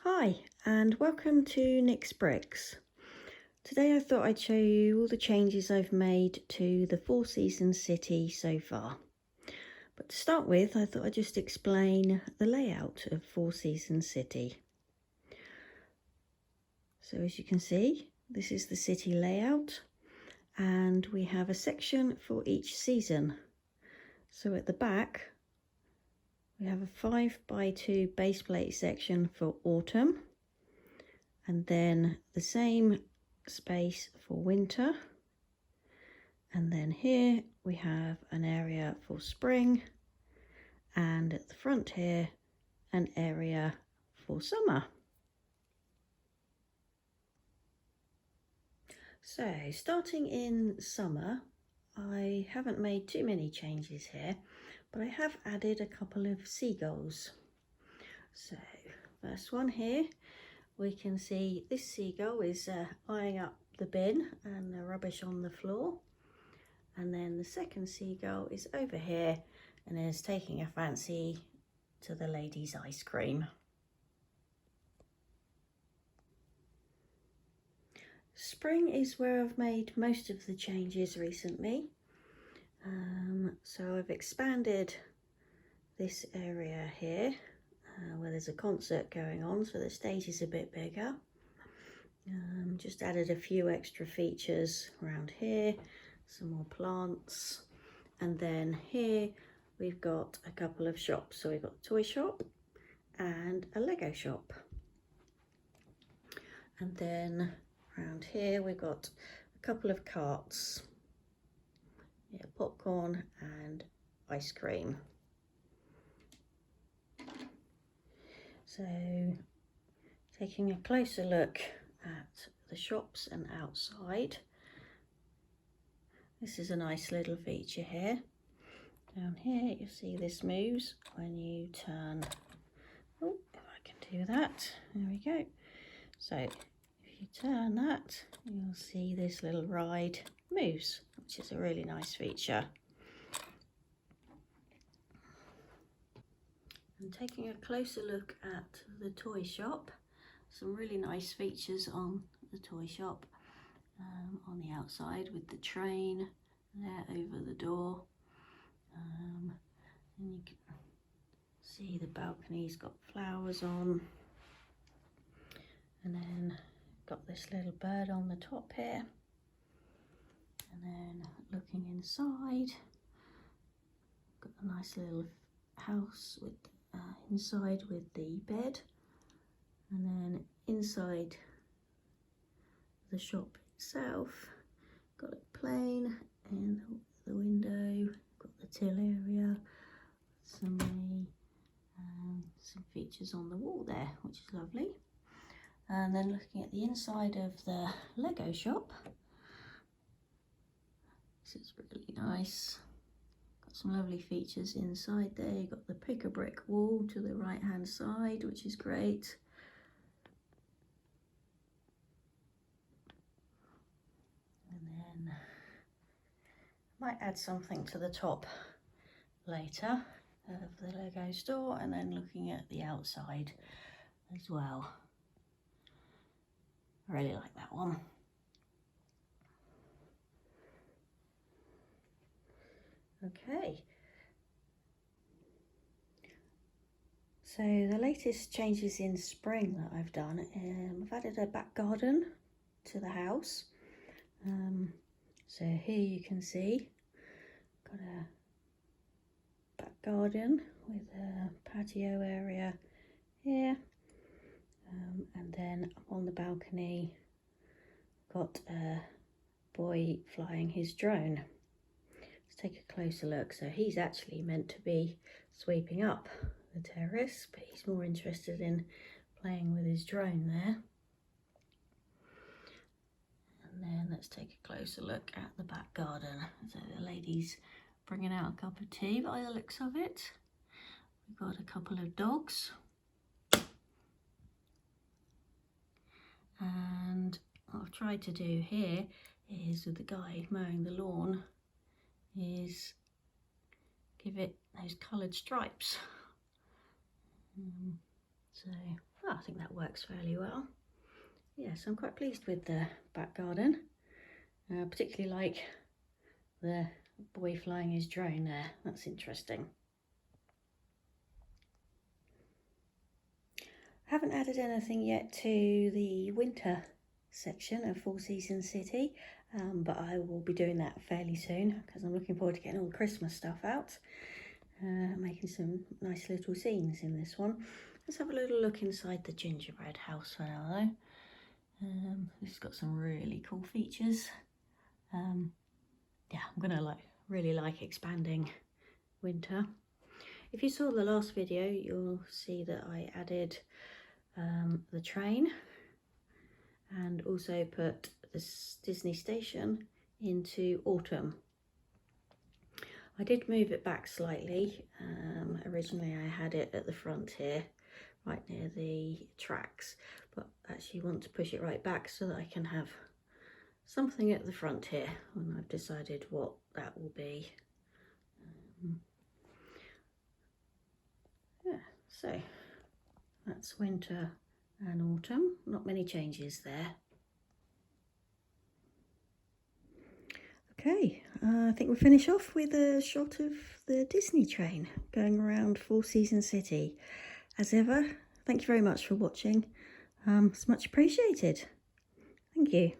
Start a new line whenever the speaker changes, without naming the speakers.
Hi and welcome to Nick's Bricks. Today I thought I'd show you all the changes I've made to the Four Seasons city so far. But to start with, I thought I'd just explain the layout of Four Seasons city. So as you can see, this is the city layout and we have a section for each season. So at the back we have a 5x2 base plate section for autumn, and then the same space for winter, and then here we have an area for spring, and at the front here an area for summer. So starting in summer, I haven't made too many changes here, but I have added a couple of seagulls. So first one here, we can see this seagull is eyeing up the bin and the rubbish on the floor, and then the second seagull is over here and is taking a fancy to the lady's ice cream. Spring is where I've made most of the changes recently. So I've expanded this area here where there's a concert going on, so the stage is a bit bigger. Just added a few extra features around here, some more plants, and then here we've got a couple of shops. So we've got a toy shop and a Lego shop, and then around here we've got a couple of carts, popcorn and ice cream. So taking a closer look at the shops and outside, this is a nice little feature here. Down here you see this moves when you turn. Oh, if I can do that, there we go. So if you turn that, you'll see this little ride moves, which is a really nice feature. And taking a closer look at the toy shop, some really nice features on the toy shop, on the outside with the train there over the door, and you can see the balcony's got flowers on, and then got this little bird on the top here, and then looking inside, got a nice little house with inside with the bed, and then inside the shop itself got a plane in the window, got the till area, some features on the wall there, which is lovely. And then looking at the inside of the Lego shop, this is really nice. Got some lovely features inside there. You've got the pick a brick wall to the right hand side, which is great. And then might add something to the top later of the Lego store, and then looking at the outside as well. I really like that one. Okay, so the latest changes in spring that I've done, I've added a back garden to the house. So here you can see, got a back garden with a patio area here, and then up on the balcony got a boy flying his drone. Let's take a closer look. So he's actually meant to be sweeping up the terrace, but he's more interested in playing with his drone there. And then let's take a closer look at the back garden. So the lady's bringing out a cup of tea by the looks of it. We've got a couple of dogs. And what I've tried to do here is, with the guy mowing the lawn, is give it those coloured stripes. So I think that works fairly well. Yes, I'm quite pleased with the back garden. Particularly like the boy flying his drone there. That's interesting. I haven't added anything yet to the winter section of Four Seasons City, but I will be doing that fairly soon because I'm looking forward to getting all the Christmas stuff out, making some nice little scenes in this one. Let's have a little look inside the gingerbread house for now though. This has got some really cool features. Yeah, I'm gonna really like expanding winter. If you saw the last video, you'll see that I added the train and also put this Disney station into autumn. I did move it back slightly. Originally I had it at the front here, right near the tracks, but actually want to push it right back so that I can have something at the front here, and I've decided what that will be. Yeah, so that's winter and autumn. Not many changes there. Okay, I think we'll finish off with a shot of the Disney train going around Four Seasons City. As ever, thank you very much for watching. It's much appreciated. Thank you.